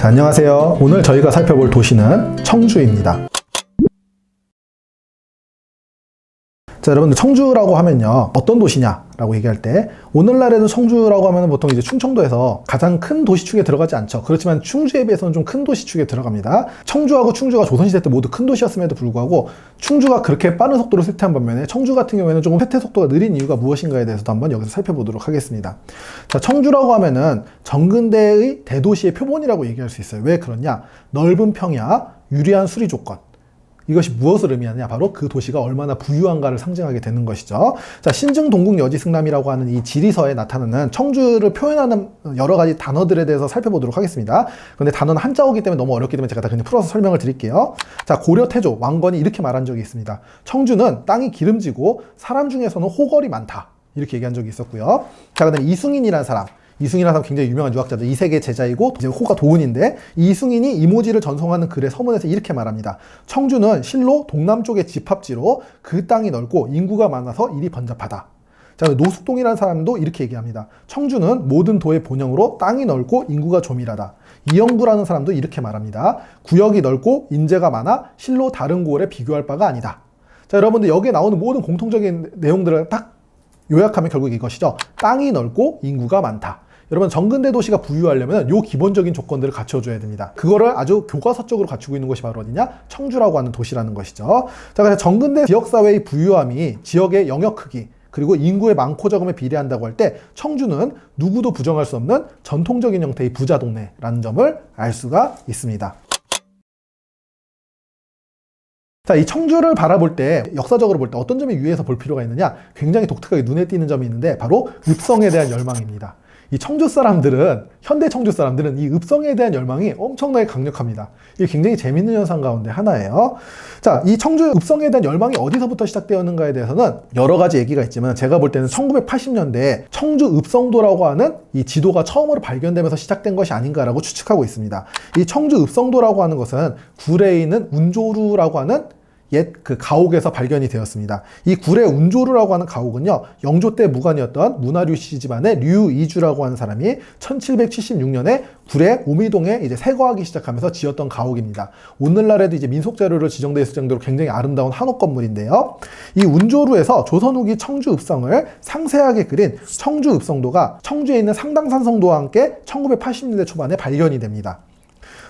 자, 안녕하세요. 오늘 저희가 살펴볼 도시는 청주입니다. 자, 여러분들 청주라고 하면요, 어떤 도시냐라고 얘기할 때 오늘날에도 청주라고 하면 보통 이제 충청도에서 가장 큰 도시축에 들어가지 않죠. 그렇지만 충주에 비해서는 좀 큰 도시축에 들어갑니다. 청주하고 충주가 조선시대 때 모두 큰 도시였음에도 불구하고 충주가 그렇게 빠른 속도로 쇠퇴한 반면에 청주 같은 경우에는 조금 쇠퇴 속도가 느린 이유가 무엇인가에 대해서도 한번 여기서 살펴보도록 하겠습니다. 자, 청주라고 하면은 전근대의 대도시의 표본이라고 얘기할 수 있어요. 왜 그러냐? 넓은 평야, 유리한 수리 조건. 이것이 무엇을 의미하느냐? 바로 그 도시가 얼마나 부유한가를 상징하게 되는 것이죠. 자, 신증 동국 여지승남이라고 하는 이 지리서에 나타나는 청주를 표현하는 여러 가지 단어들에 대해서 살펴보도록 하겠습니다. 근데 단어는 한자어이기 때문에 너무 어렵기 때문에 제가 다 그냥 풀어서 설명을 드릴게요. 자, 고려 태조 왕건이 이렇게 말한 적이 있습니다. 청주는 땅이 기름지고 사람 중에서는 호걸이 많다. 이렇게 얘기한 적이 있었고요. 자, 그다음에 이승인이라는 사람. 이승인이라는 사람 굉장히 유명한 유학자죠. 이세계 제자이고 이제 호가 도운인데, 이승인이 이모지를 전송하는 글의 서문에서 이렇게 말합니다. 청주는 실로 동남쪽의 집합지로 그 땅이 넓고 인구가 많아서 일이 번잡하다. 자, 노숙동이라는 사람도 이렇게 얘기합니다. 청주는 모든 도의 본영으로 땅이 넓고 인구가 조밀하다. 이영구라는 사람도 이렇게 말합니다. 구역이 넓고 인재가 많아 실로 다른 고을에 비교할 바가 아니다. 자, 여러분들 여기에 나오는 모든 공통적인 내용들을 딱 요약하면 결국 이것이죠. 땅이 넓고 인구가 많다. 여러분, 전근대 도시가 부유하려면 요 기본적인 조건들을 갖춰줘야 됩니다. 그거를 아주 교과서적으로 갖추고 있는 것이 바로 어디냐? 청주라고 하는 도시라는 것이죠. 자, 그래서 전근대 지역사회의 부유함이 지역의 영역 크기, 그리고 인구의 많고 적음에 비례한다고 할 때 청주는 누구도 부정할 수 없는 전통적인 형태의 부자 동네라는 점을 알 수가 있습니다. 자, 이 청주를 바라볼 때, 역사적으로 볼 때 어떤 점에 유의해서 볼 필요가 있느냐? 굉장히 독특하게 눈에 띄는 점이 있는데 바로 읍성에 대한 열망입니다. 이 청주 사람들은, 현대 청주 사람들은 이 읍성에 대한 열망이 엄청나게 강력합니다. 이게 굉장히 재밌는 현상 가운데 하나예요. 자, 이 청주 읍성에 대한 열망이 어디서부터 시작되었는가에 대해서는 여러 가지 얘기가 있지만, 제가 볼 때는 1980년대에 청주 읍성도라고 하는 이 지도가 처음으로 발견되면서 시작된 것이 아닌가라고 추측하고 있습니다. 이 청주 읍성도라고 하는 것은 굴에 있는 운조루라고 하는 옛 그 가옥에서 발견이 되었습니다. 이 굴의 운조루라고 하는 가옥은요, 영조 때 무관이었던 문화류씨 집안의 류이주라고 하는 사람이 1776년에 굴의 오미동에 이제 세거하기 시작하면서 지었던 가옥입니다. 오늘날에도 이제 민속자료로 지정되어 있을 정도로 굉장히 아름다운 한옥 건물인데요. 이 운조루에서 조선 후기 청주 읍성을 상세하게 그린 청주 읍성도가 청주에 있는 상당산성도와 함께 1980년대 초반에 발견이 됩니다.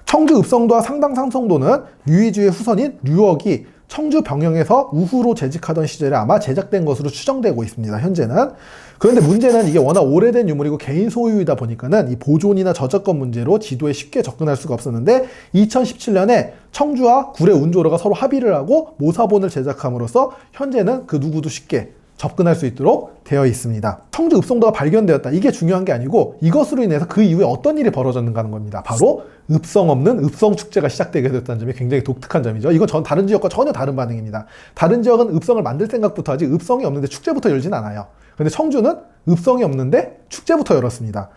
청주 읍성도와 상당산성도는 류이주의 후손인 류억이 청주 병영에서 우후로 재직하던 시절에 아마 제작된 것으로 추정되고 있습니다, 현재는. 그런데 문제는 이게 워낙 오래된 유물이고 개인 소유이다 보니까는 이 보존이나 저작권 문제로 지도에 쉽게 접근할 수가 없었는데, 2017년에 청주와 굴의 운조로가 서로 합의를 하고 모사본을 제작함으로써 현재는 그 누구도 쉽게 접근할 수 있도록 되어 있습니다. 청주 읍성도가 발견되었다. 이게 중요한 게 아니고 이것으로 인해서 그 이후에 어떤 일이 벌어졌는가 하는 겁니다. 바로 읍성 없는 읍성축제가 시작되게 됐다는 점이 굉장히 독특한 점이죠. 이건 다른 지역과 전혀 다른 반응입니다. 다른 지역은 읍성을 만들 생각부터 하지 읍성이 없는데 축제부터 열진 않아요. 근데 청주는 읍성이 없는데 축제부터 열었습니다.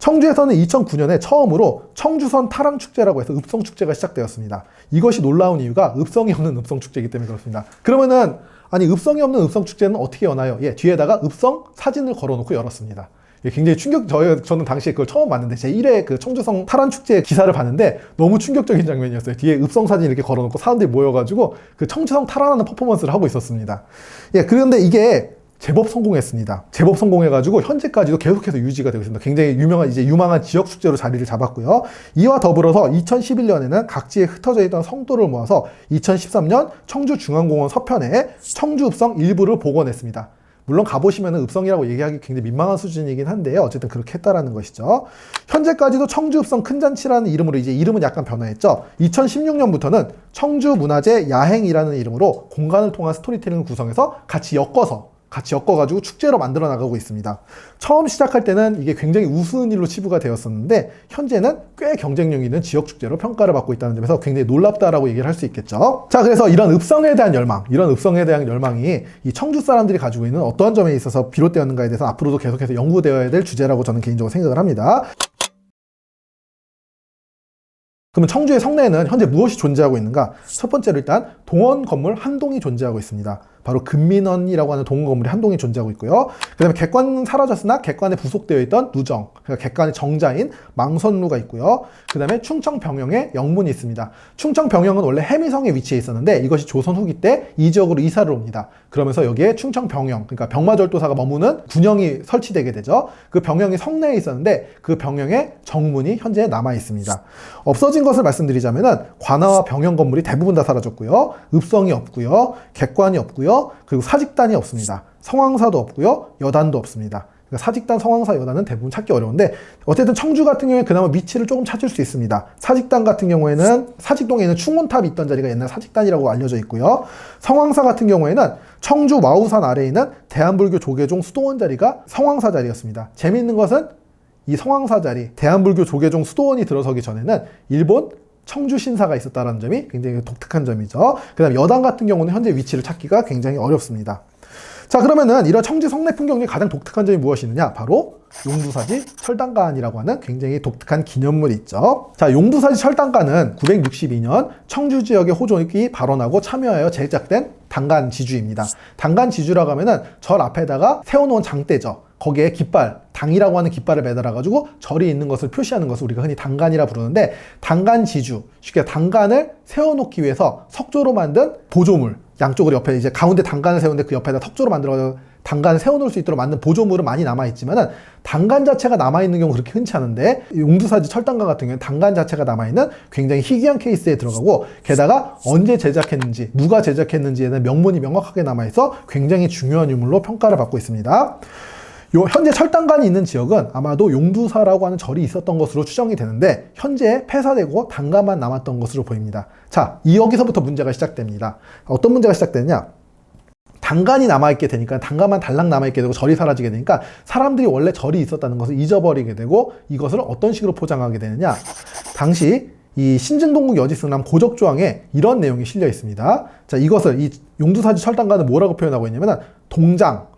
청주에서는 2009년에 처음으로 청주선 타랑축제라고 해서 읍성축제가 시작되었습니다. 이것이 놀라운 이유가 읍성이 없는 읍성축제이기 때문에 그렇습니다. 그러면은 아니, 읍성이 없는 읍성축제는 어떻게 여나요? 예, 뒤에다가 읍성 사진을 걸어놓고 열었습니다. 예, 굉장히 저는 당시에 그걸 처음 봤는데, 제1회 그 청주성 타란축제 기사를 봤는데 너무 충격적인 장면이었어요. 뒤에 읍성 사진 이렇게 걸어놓고 사람들이 모여가지고 그 청주성 타란하는 퍼포먼스를 하고 있었습니다. 예, 그런데 이게 제법 성공했습니다. 제법 성공해가지고 현재까지도 계속해서 유지가 되고 있습니다. 굉장히 유망한 지역 축제로 자리를 잡았고요. 이와 더불어서 2011년에는 각지에 흩어져 있던 성도를 모아서 2013년 청주중앙공원 서편에 청주읍성 일부를 복원했습니다. 물론 가보시면 읍성이라고 얘기하기 굉장히 민망한 수준이긴 한데요. 어쨌든 그렇게 했다라는 것이죠. 현재까지도 청주읍성 큰잔치라는 이름으로 이제 이름은 약간 변화했죠. 2016년부터는 청주문화재 야행이라는 이름으로 공간을 통한 스토리텔링을 구성해서 같이 엮어가지고 축제로 만들어 나가고 있습니다. 처음 시작할 때는 이게 굉장히 우스운 일로 치부가 되었었는데, 현재는 꽤 경쟁력 있는 지역 축제로 평가를 받고 있다는 점에서 굉장히 놀랍다라고 얘기를 할 수 있겠죠. 자, 그래서 이런 읍성에 대한 열망이 이 청주 사람들이 가지고 있는 어떠한 점에 있어서 비롯되었는가에 대해서 앞으로도 계속해서 연구되어야 될 주제라고 저는 개인적으로 생각을 합니다. 그러면 청주의 성내에는 현재 무엇이 존재하고 있는가? 첫 번째로 일단 동원 건물 한 동이 존재하고 있습니다. 바로 금민원이라고 하는 동원 건물이 한 동이 존재하고 있고요. 그 다음에 객관은 사라졌으나 객관에 부속되어 있던 누정, 그러니까 객관의 정자인 망선루가 있고요. 그 다음에 충청병영에 영문이 있습니다. 충청병영은 원래 해미성에 위치해 있었는데 이것이 조선 후기 때 이 지역으로 이사를 옵니다. 그러면서 여기에 충청병영, 그러니까 병마절도사가 머무는 군영이 설치되게 되죠. 그 병영이 성내에 있었는데 그 병영의 정문이 현재 남아 있습니다. 없어진 것을 말씀드리자면은 관아와 병영 건물이 대부분 다 사라졌고요. 읍성이 없고요. 객관이 없고요. 그리고 사직단이 없습니다. 성황사도 없고요. 여단도 없습니다. 그러니까 사직단, 성황사, 여단은 대부분 찾기 어려운데 어쨌든 청주 같은 경우에 그나마 위치를 조금 찾을 수 있습니다. 사직단 같은 경우에는 사직동에 있는 충원탑이 있던 자리가 옛날 사직단이라고 알려져 있고요. 성황사 같은 경우에는 청주 와우산 아래에 있는 대한불교 조계종 수도원 자리가 성황사 자리였습니다. 재미있는 것은 이 성황사 자리, 대한불교 조계종 수도원이 들어서기 전에는 일본 청주 신사가 있었다는 점이 굉장히 독특한 점이죠. 그 다음에 여당 같은 경우는 현재 위치를 찾기가 굉장히 어렵습니다. 자, 그러면은 이런 청주 성내 풍경 중에 가장 독특한 점이 무엇이 있느냐? 바로 용두사지 철당간이라고 하는 굉장히 독특한 기념물이 있죠. 자, 용두사지 철당간은 962년 청주 지역의 호족이 발원하고 참여하여 제작된 당간 지주입니다. 당간 지주라고 하면은 절 앞에다가 세워놓은 장대죠. 거기에 깃발, 당이라고 하는 깃발을 매달아가지고 절이 있는 것을 표시하는 것을 우리가 흔히 당간이라 부르는데, 당간 지주, 쉽게 당간을 세워놓기 위해서 석조로 만든 보조물, 양쪽으로 옆에 이제 가운데 당간을 세우는데 그 옆에다 석조로 만들어서 당간을 세워놓을 수 있도록 만든 보조물은 많이 남아있지만은 당간 자체가 남아있는 경우 그렇게 흔치 않은데, 용두사지 철당간 같은 경우는 당간 자체가 남아있는 굉장히 희귀한 케이스에 들어가고, 게다가 언제 제작했는지, 누가 제작했는지에 대한 명문이 명확하게 남아있어 굉장히 중요한 유물로 평가를 받고 있습니다. 현재 철당간이 있는 지역은 아마도 용두사라고 하는 절이 있었던 것으로 추정이 되는데 현재 폐사되고 당간만 남았던 것으로 보입니다. 자, 여기서부터 문제가 시작됩니다. 어떤 문제가 시작되느냐? 당간이 남아있게 되니까, 당간만 달랑 남아있게 되고 절이 사라지게 되니까 사람들이 원래 절이 있었다는 것을 잊어버리게 되고, 이것을 어떤 식으로 포장하게 되느냐? 당시 이 신증동국 여지승남 고적조항에 이런 내용이 실려 있습니다. 자, 이것을 이 용두사지 철당간을 뭐라고 표현하고 있냐면 동장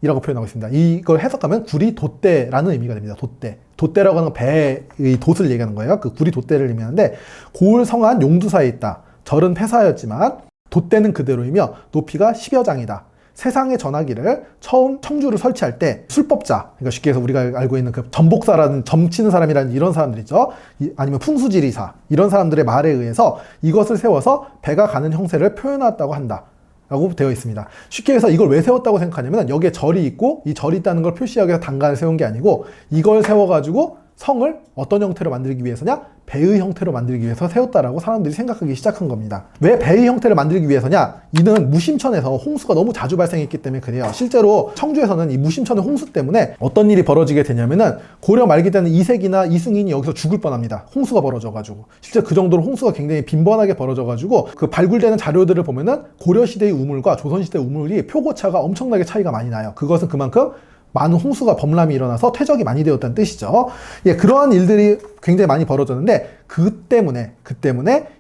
이라고 표현하고 있습니다. 이걸 해석하면 구리 돛대라는 의미가 됩니다. 돛대. 돛대라고 하는 건 배의 돛을 얘기하는 거예요. 그 구리 돛대를 의미하는데, 고을 성안 용두사에 있다. 절은 폐사였지만 돛대는 그대로이며 높이가 10여 장이다. 세상의 전화기를 처음 청주를 설치할 때 술법자, 그러니까 쉽게 해서 우리가 알고 있는 그 전복사라는 점치는 사람이라는 이런 사람들이죠. 아니면 풍수지리사, 이런 사람들의 말에 의해서 이것을 세워서 배가 가는 형세를 표현했다고 한다 라고 되어 있습니다. 쉽게 해서 이걸 왜 세웠다고 생각하냐면, 여기에 절이 있고 이 절이 있다는 걸 표시하기 위해서 당간을 세운 게 아니고, 이걸 세워가지고 성을 어떤 형태로 만들기 위해서냐? 배의 형태로 만들기 위해서 세웠다라고 사람들이 생각하기 시작한 겁니다. 왜 배의 형태를 만들기 위해서냐? 이는 무심천에서 홍수가 너무 자주 발생했기 때문에 그래요. 실제로 청주에서는 이 무심천의 홍수 때문에 어떤 일이 벌어지게 되냐면은, 고려 말기 때는 이색이나 이승인이 여기서 죽을 뻔합니다. 홍수가 벌어져가지고. 실제 그 정도로 홍수가 굉장히 빈번하게 벌어져가지고, 그 발굴되는 자료들을 보면은 고려시대의 우물과 조선시대의 우물이 표고차가 엄청나게 차이가 많이 나요. 그것은 그만큼 많은 홍수가 범람이 일어나서 퇴적이 많이 되었다는 뜻이죠. 예, 그러한 일들이 굉장히 많이 벌어졌는데, 그 때문에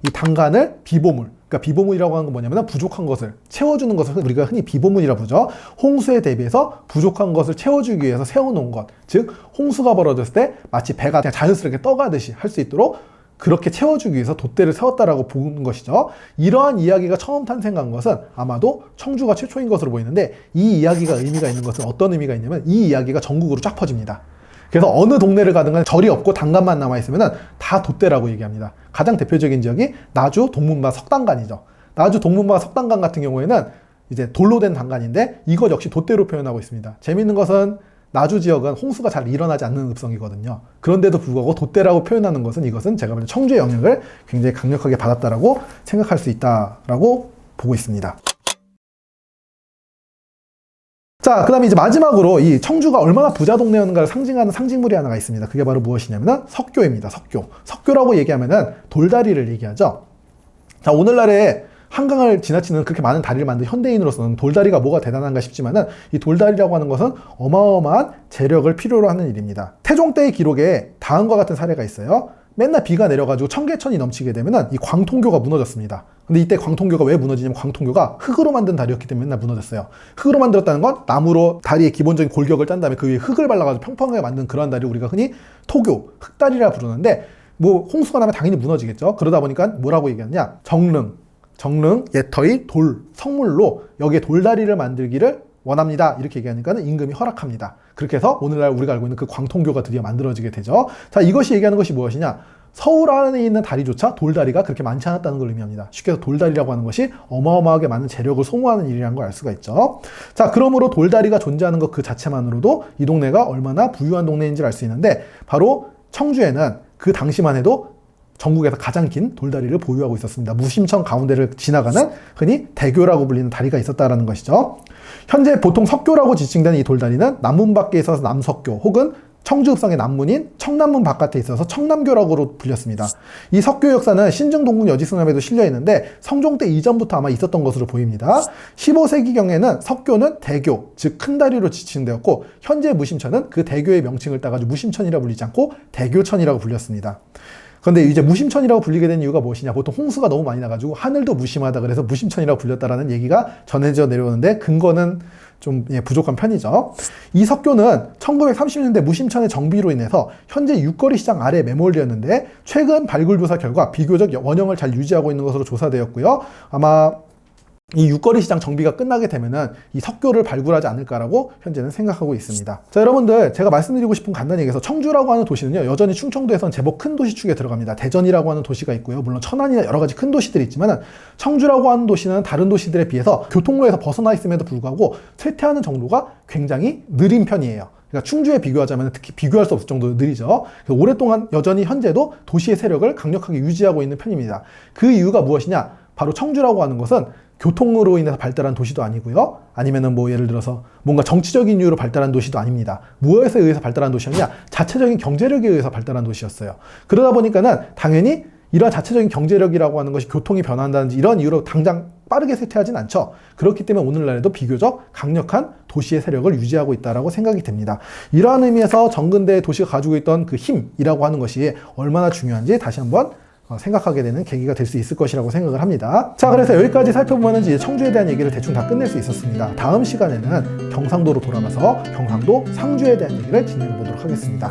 이 당간을 비보물, 그러니까 비보물이라고 하는 건 뭐냐면 부족한 것을 채워주는 것을 우리가 흔히 비보물이라 부르죠. 홍수에 대비해서 부족한 것을 채워주기 위해서 세워놓은 것, 즉 홍수가 벌어졌을 때 마치 배가 그냥 자연스럽게 떠가듯이 할 수 있도록 그렇게 채워주기 위해서 돛대를 세웠다라고 보는 것이죠. 이러한 이야기가 처음 탄생한 것은 아마도 청주가 최초인 것으로 보이는데, 이 이야기가 의미가 있는 것은 어떤 의미가 있냐면, 이 이야기가 전국으로 쫙 퍼집니다. 그래서 어느 동네를 가든 간에 절이 없고 당간만 남아있으면 다 돛대라고 얘기합니다. 가장 대표적인 지역이 나주 동문마 석당간이죠. 나주 동문마 석당간 같은 경우에는 이제 돌로 된 당간인데, 이것 역시 돛대로 표현하고 있습니다. 재밌는 것은 나주 지역은 홍수가 잘 일어나지 않는 읍성이거든요. 그런데도 불구하고 돛대라고 표현하는 것은, 이것은 제가 보는 청주의 영향을 굉장히 강력하게 받았다라고 생각할 수 있다라고 보고 있습니다. 자, 그 다음에 이제 마지막으로 이 청주가 얼마나 부자 동네였는가를 상징하는 상징물이 하나가 있습니다. 그게 바로 무엇이냐면 석교입니다. 석교. 석교라고 얘기하면은 돌다리를 얘기하죠. 자, 오늘날에 한강을 지나치는 그렇게 많은 다리를 만든 현대인으로서는 돌다리가 뭐가 대단한가 싶지만은, 이 돌다리라고 하는 것은 어마어마한 재력을 필요로 하는 일입니다. 태종 때의 기록에 다음과 같은 사례가 있어요. 맨날 비가 내려가지고 청계천이 넘치게 되면은 이 광통교가 무너졌습니다. 근데 이때 광통교가 왜 무너지냐면, 광통교가 흙으로 만든 다리였기 때문에 맨날 무너졌어요. 흙으로 만들었다는 건 나무로 다리의 기본적인 골격을 짠 다음에 그 위에 흙을 발라가지고 평평하게 만든 그러한 다리를 우리가 흔히 토교, 흙다리라 부르는데, 뭐 홍수가 나면 당연히 무너지겠죠. 그러다 보니까 뭐라고 얘기하느냐? 정릉, 정릉, 예터의 돌, 성물로 여기에 돌다리를 만들기를 원합니다. 이렇게 얘기하니까는 임금이 허락합니다. 그렇게 해서 오늘날 우리가 알고 있는 그 광통교가 드디어 만들어지게 되죠. 자, 이것이 얘기하는 것이 무엇이냐? 서울 안에 있는 다리조차 돌다리가 그렇게 많지 않았다는 걸 의미합니다. 쉽게 해서 돌다리라고 하는 것이 어마어마하게 많은 재력을 소모하는 일이라는 걸 알 수가 있죠. 자, 그러므로 돌다리가 존재하는 것 그 자체만으로도 이 동네가 얼마나 부유한 동네인지를 알 수 있는데, 바로 청주에는 그 당시만 해도 전국에서 가장 긴 돌다리를 보유하고 있었습니다. 무심천 가운데를 지나가는 흔히 대교라고 불리는 다리가 있었다는 것이죠. 현재 보통 석교라고 지칭되는 이 돌다리는 남문 밖에 있어서 남석교, 혹은 청주읍성의 남문인 청남문 바깥에 있어서 청남교라고 불렸습니다. 이 석교 역사는 신증동국 여지승남에도 실려 있는데 성종 때 이전부터 아마 있었던 것으로 보입니다. 15세기경에는 석교는 대교, 즉 큰 다리로 지칭되었고, 현재 무심천은 그 대교의 명칭을 따가지고 무심천이라고 불리지 않고 대교천이라고 불렸습니다. 그런데 이제 무심천이라고 불리게 된 이유가 무엇이냐? 보통 홍수가 너무 많이 나가지고 하늘도 무심하다 그래서 무심천이라고 불렸다라는 얘기가 전해져 내려오는데 근거는 좀 부족한 편이죠. 이 석교는 1930년대 무심천의 정비로 인해서 현재 육거리 시장 아래에 매몰되었는데, 최근 발굴 조사 결과 비교적 원형을 잘 유지하고 있는 것으로 조사되었고요. 아마 이 육거리 시장 정비가 끝나게 되면은 이 석교를 발굴하지 않을까라고 현재는 생각하고 있습니다. 자, 여러분들, 제가 말씀드리고 싶은 간단히 얘기해서 청주라고 하는 도시는요, 여전히 충청도에서는 제법 큰 도시 축에 들어갑니다. 대전이라고 하는 도시가 있고요. 물론 천안이나 여러 가지 큰 도시들이 있지만은 청주라고 하는 도시는 다른 도시들에 비해서 교통로에서 벗어나 있음에도 불구하고 쇠퇴하는 정도가 굉장히 느린 편이에요. 그러니까 충주에 비교하자면 특히 비교할 수 없을 정도로 느리죠. 그래서 오랫동안 여전히 현재도 도시의 세력을 강력하게 유지하고 있는 편입니다. 그 이유가 무엇이냐? 바로 청주라고 하는 것은 교통으로 인해서 발달한 도시도 아니고요. 아니면은 뭐 예를 들어서 뭔가 정치적인 이유로 발달한 도시도 아닙니다. 무엇에 의해서 발달한 도시였냐? 자체적인 경제력에 의해서 발달한 도시였어요. 그러다 보니까는 당연히 이러한 자체적인 경제력이라고 하는 것이 교통이 변한다든지 이런 이유로 당장 빠르게 쇠퇴하진 않죠. 그렇기 때문에 오늘날에도 비교적 강력한 도시의 세력을 유지하고 있다고 생각이 됩니다. 이러한 의미에서 정근대 도시가 가지고 있던 그 힘이라고 하는 것이 얼마나 중요한지 다시 한번 생각하게 되는 계기가 될 수 있을 것이라고 생각을 합니다. 자, 그래서 여기까지 살펴보면 이제 청주에 대한 얘기를 대충 다 끝낼 수 있었습니다. 다음 시간에는 경상도로 돌아가서 경상도 상주에 대한 얘기를 진행해 보도록 하겠습니다.